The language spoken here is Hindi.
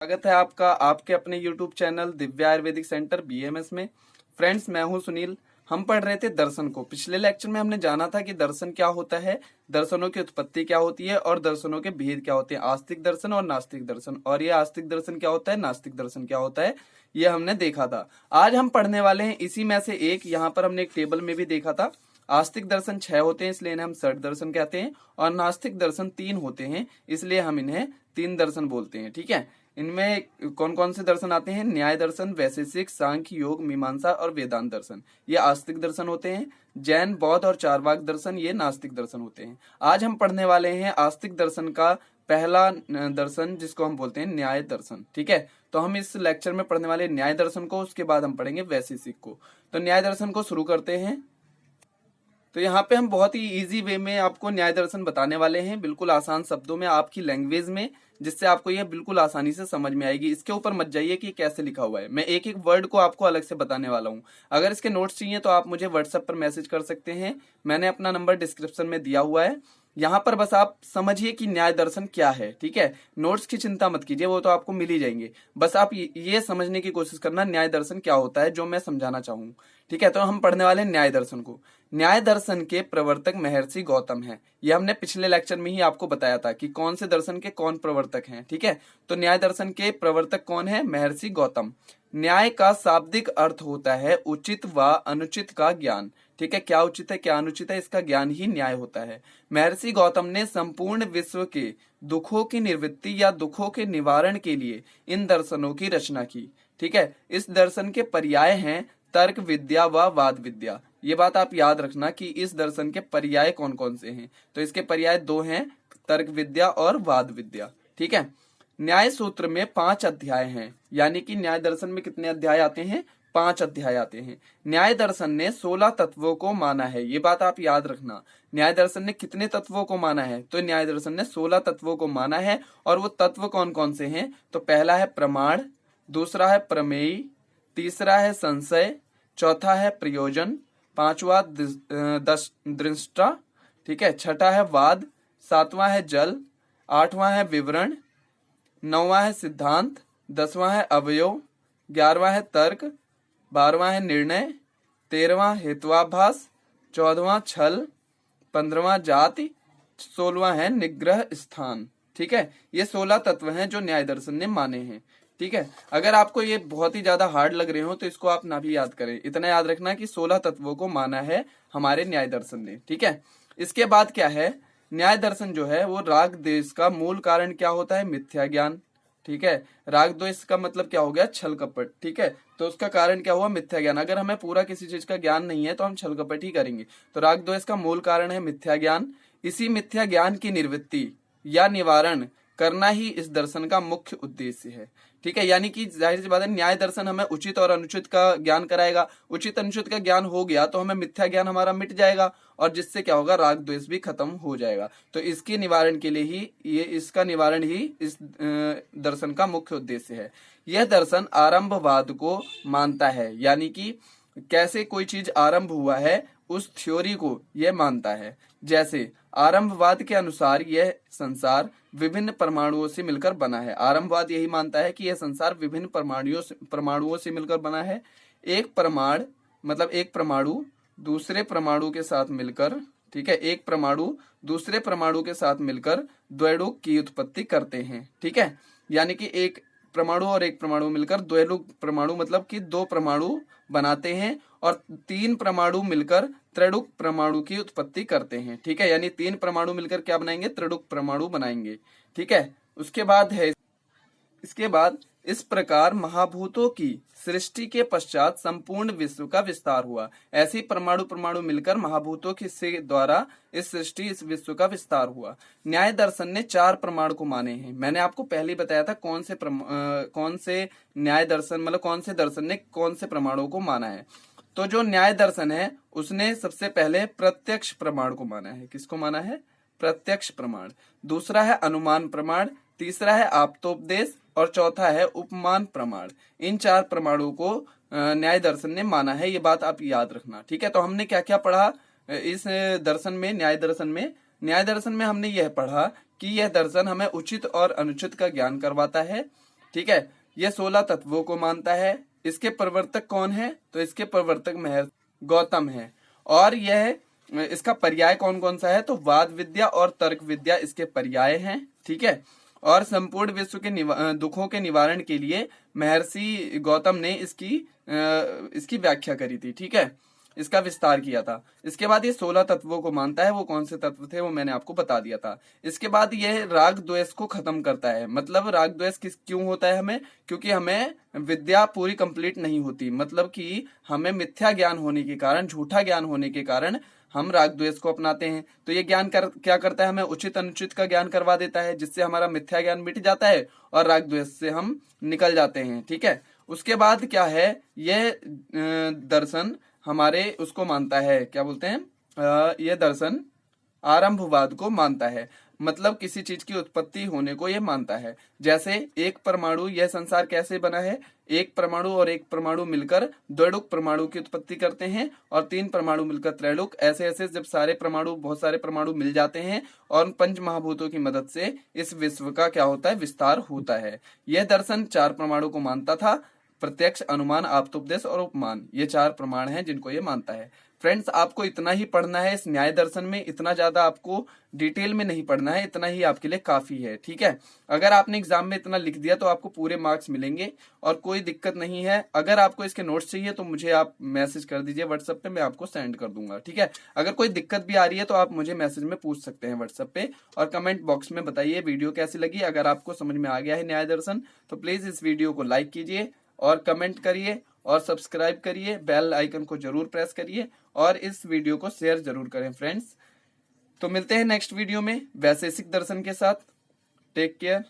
स्वागत है आपका आपके अपने YouTube channel Divya Ayurvedic centre BMS में। फ्रेंड्स, मैं हूं सुनील। हम पढ़ रहे थे दर्शन को। पिछले लेक्चर में हमने जाना था कि दर्शन क्या होता है, दर्शनों की उत्पत्ति क्या होती है और दर्शनों के भेद क्या होते हैं, आस्तिक दर्शन और नास्तिक दर्शन। और ये आस्तिक दर्शन क्या होता है, नास्तिक दर्शन क्या होता है, ये हमने देखा था। आज हम पढ़ने वाले हैं इसी में से एक। यहाँ पर हमने एक टेबल में भी देखा था। आस्तिक दर्शन 6 होते हैं, इसलिए इन्हें हम षट दर्शन कहते हैं। और नास्तिक दर्शन 3 होते हैं, इसलिए हम इन्हें 3 दर्शन बोलते हैं। ठीक है, इनमें कौन कौन से दर्शन आते हैं? न्याय दर्शन, वैशेषिक, सांख्य, योग, मीमांसा और वेदांत दर्शन, ये आस्तिक दर्शन होते हैं। जैन, बौद्ध और चारवाक दर्शन, ये नास्तिक दर्शन होते हैं। आज हम पढ़ने वाले हैं आस्तिक दर्शन का पहला दर्शन, जिसको हम बोलते हैं न्याय दर्शन। ठीक है, तो हम इस लेक्चर में पढ़ने वाले न्याय दर्शन को, उसके बाद हम पढ़ेंगे वैशेषिक को। तो न्याय दर्शन को शुरू करते हैं। तो यहाँ पे हम बहुत ही इजी वे में आपको न्याय दर्शन बताने वाले हैं, बिल्कुल आसान शब्दों में, आपकी लैंग्वेज में, जिससे आपको यह बिल्कुल आसानी से समझ में आएगी। इसके ऊपर मत जाइए कि कैसे लिखा हुआ है, मैं एक एक वर्ड को आपको अलग से बताने वाला हूँ। अगर इसके नोट्स चाहिए तो आप मुझे व्हाट्सएप पर मैसेज कर सकते हैं, मैंने अपना नंबर डिस्क्रिप्शन में दिया हुआ है। यहाँ पर बस आप समझिए कि न्याय दर्शन क्या है। ठीक है, नोट्स की चिंता मत कीजिए, वो तो आपको मिल ही जाएंगे। बस आप ये समझने की कोशिश करना न्याय दर्शन क्या होता है, जो मैं समझाना चाहूँ। ठीक है, तो हम पढ़ने वाले हैं न्याय दर्शन को। न्याय दर्शन के प्रवर्तक महर्षि गौतम हैं। यह हमने पिछले लेक्चर में ही आपको बताया था कि कौन से दर्शन के कौन प्रवर्तक हैं। ठीक है, तो न्याय दर्शन के प्रवर्तक कौन है? महर्षि गौतम। न्याय का शाब्दिक अर्थ होता है उचित व अनुचित का ज्ञान। ठीक है, क्या उचित है क्या अनुचित है, इसका ज्ञान ही न्याय होता है। महर्षि गौतम ने संपूर्ण विश्व के दुखों की निवृत्ति या दुखों के निवारण के लिए इन दर्शनों की रचना की। ठीक है, इस दर्शन के पर्याय हैं तर्क विद्या व वाद विद्या। ये बात आप याद रखना कि इस दर्शन के पर्याय कौन कौन से हैं। तो इसके पर्याय 2 हैं, तर्क विद्या और वाद विद्या। ठीक है, न्याय सूत्र में 5 अध्याय हैं, यानी कि न्याय दर्शन में कितने अध्याय आते हैं? 5 अध्याय आते हैं। न्याय दर्शन ने 16 तत्वों को माना है, ये बात आप याद रखना। न्याय दर्शन ने कितने तत्वों को माना है? तो न्याय दर्शन ने 16 तत्वों को माना है। और वो तत्व कौन कौन से हैं? तो पहला है प्रमाण, दूसरा है प्रमेय, तीसरा है संशय, चौथा है प्रयोजन, पांचवा दृष्टा, ठीक है, छठा है वाद, सातवां है जल, आठवां है विवरण, नौवां है सिद्धांत, 10वां है अवयव, 11वां है तर्क, 12वां है निर्णय, 13वां हेत्वाभास, 14वां छल, 15वां जाति, 16वां है निग्रह स्थान। ठीक है, ये 16 तत्व हैं जो न्याय दर्शन ने माने हैं। ठीक है, अगर आपको ये बहुत ही ज्यादा हार्ड लग रहे हो तो इसको आप ना भी याद करें, इतना याद रखना कि 16 तत्वों को माना है हमारे न्याय दर्शन ने। ठीक है, इसके बाद क्या है? न्याय दर्शन जो है वो राग द्वेष का मूल कारण क्या होता है? मिथ्या ज्ञान। ठीक है, राग द्वेष का मतलब क्या हो गया? छल कपट। ठीक है, तो उसका कारण क्या हुआ? मिथ्या ज्ञान। अगर हमें पूरा किसी चीज का ज्ञान नहीं है तो हम छल कपट ही करेंगे। तो राग द्वेष का मूल कारण है मिथ्या ज्ञान। इसी मिथ्या ज्ञान की निवृत्ति या निवारण करना ही इस दर्शन का मुख्य उद्देश्य है। ठीक है, यानी कि जाहिर सी बात है, न्याय दर्शन हमें उचित और अनुचित का ज्ञान कराएगा। उचित अनुचित का ज्ञान हो गया तो हमें मिथ्या ज्ञान हमारा मिट जाएगा, और जिससे क्या होगा? राग द्वेष भी खत्म हो जाएगा। तो इसके निवारण के लिए ही इसका निवारण ही इस दर्शन का मुख्य उद्देश्य है। यह दर्शन आरंभवाद को मानता है, यानी कि कैसे कोई चीज आरंभ हुआ है उस थ्योरी को यह मानता है। जैसे आरंभवाद के अनुसार यह संसार विभिन्न परमाणुओं से मिलकर बना है। आरंभवाद यही मानता है कि यह संसार विभिन्न परमाणुओं से मिलकर बना है। एक परमाणु मतलब एक परमाणु दूसरे परमाणु के साथ मिलकर, ठीक है, एक परमाणु दूसरे परमाणु के साथ मिलकर द्वैडुक की उत्पत्ति करते हैं। ठीक है, यानी कि एक परमाणु और एक परमाणु मिलकर द्वैडुक परमाणु मतलब कि 2 परमाणु बनाते हैं, और 3 परमाणु मिलकर त्रिडुक परमाणु की उत्पत्ति करते हैं। ठीक है, यानी 3 परमाणु मिलकर क्या बनाएंगे? त्रिडुक परमाणु बनाएंगे। ठीक है, उसके बाद है इसके बाद इस प्रकार महाभूतों की सृष्टि के पश्चात संपूर्ण विश्व का विस्तार हुआ। ऐसी परमाणु परमाणु मिलकर महाभूतों के से द्वारा इस सृष्टि इस विश्व का विस्तार हुआ। न्याय दर्शन ने 4 प्रमाण को माने हैं। मैंने आपको पहले ही बताया था कौन से न्याय दर्शन मतलब कौन से दर्शन ने कौन से प्रमाणों को माना है। तो जो न्याय दर्शन है उसने सबसे पहले प्रत्यक्ष प्रमाण को माना है। किसको माना है? प्रत्यक्ष प्रमाण। दूसरा है अनुमान प्रमाण, तीसरा है आप्तोपदेश, और चौथा है उपमान प्रमाण। इन 4 प्रमाणों को न्याय दर्शन ने माना है, ये बात आप याद रखना। ठीक है, तो हमने क्या क्या पढ़ा इस दर्शन में? न्याय दर्शन में हमने यह पढ़ा कि यह दर्शन हमें उचित और अनुचित का ज्ञान करवाता है। ठीक है। ये 16 तत्वों को मानता है। इसके प्रवर्तक कौन है? तो इसके प्रवर्तक महर्षि गौतम है। और यह इसका पर्याय कौन कौन सा है? तो वाद विद्या और तर्क विद्या इसके पर्याय हैं, ठीक है। और संपूर्ण विश्व के दुखों के निवारण के लिए महर्षि गौतम ने इसकी व्याख्या करी थी, ठीक है, इसका विस्तार किया था। इसके बाद ये 16 तत्वों को मानता है। वो कौन से तत्व थे वो मैंने आपको बता दिया था। इसके बाद यह राग द्वेष को खत्म करता है। मतलब राग द्वेष क्यों होता है हमें? क्योंकि हमें विद्या पूरी कंप्लीट नहीं होती, मतलब कि हमें मिथ्या ज्ञान होने के कारण, झूठा ज्ञान होने के कारण हम राग द्वेष को अपनाते हैं। तो ये ज्ञान क्या करता है? हमें उचित अनुचित का ज्ञान करवा देता है, जिससे हमारा मिथ्या ज्ञान मिट जाता है और राग द्वेष से हम निकल जाते हैं, ठीक है। उसके बाद क्या है? यह दर्शन हमारे उसको मानता है, क्या बोलते हैं, यह दर्शन आरंभवाद को मानता है। मतलब किसी चीज की उत्पत्ति होने को यह मानता है। जैसे एक परमाणु, यह संसार कैसे बना है? एक परमाणु और एक परमाणु मिलकर द्वैडुक परमाणु की उत्पत्ति करते हैं, और 3 परमाणु मिलकर त्रैडुक। ऐसे ऐसे जब बहुत सारे परमाणु मिल जाते हैं और पंच महाभूतों की मदद से इस विश्व का क्या होता है? विस्तार होता है। यह दर्शन 4 परमाणु को मानता था: प्रत्यक्ष, अनुमान, आप्तोपदेश और उपमान। ये 4 प्रमाण हैं जिनको ये मानता है। फ्रेंड्स, आपको इतना ही पढ़ना है इस न्याय दर्शन में, इतना ज्यादा आपको डिटेल में नहीं पढ़ना है, इतना ही आपके लिए काफी है, ठीक है। अगर आपने एग्जाम में इतना लिख दिया तो आपको पूरे मार्क्स मिलेंगे और कोई दिक्कत नहीं है। अगर आपको इसके नोट्स चाहिए तो मुझे आप मैसेज कर दीजिए व्हाट्सएप पे, मैं आपको सेंड कर दूंगा, ठीक है। अगर कोई दिक्कत भी आ रही है तो आप मुझे मैसेज में पूछ सकते हैं व्हाट्सएप पे, और कमेंट बॉक्स में बताइए वीडियो कैसी लगी। अगर आपको समझ में आ गया है न्याय दर्शन तो प्लीज इस वीडियो को लाइक कीजिए और कमेंट करिए और सब्सक्राइब करिए, बेल आइकन को जरूर प्रेस करिए और इस वीडियो को शेयर जरूर करें फ्रेंड्स। तो मिलते हैं नेक्स्ट वीडियो में वैशेषिक दर्शन के साथ। Take care.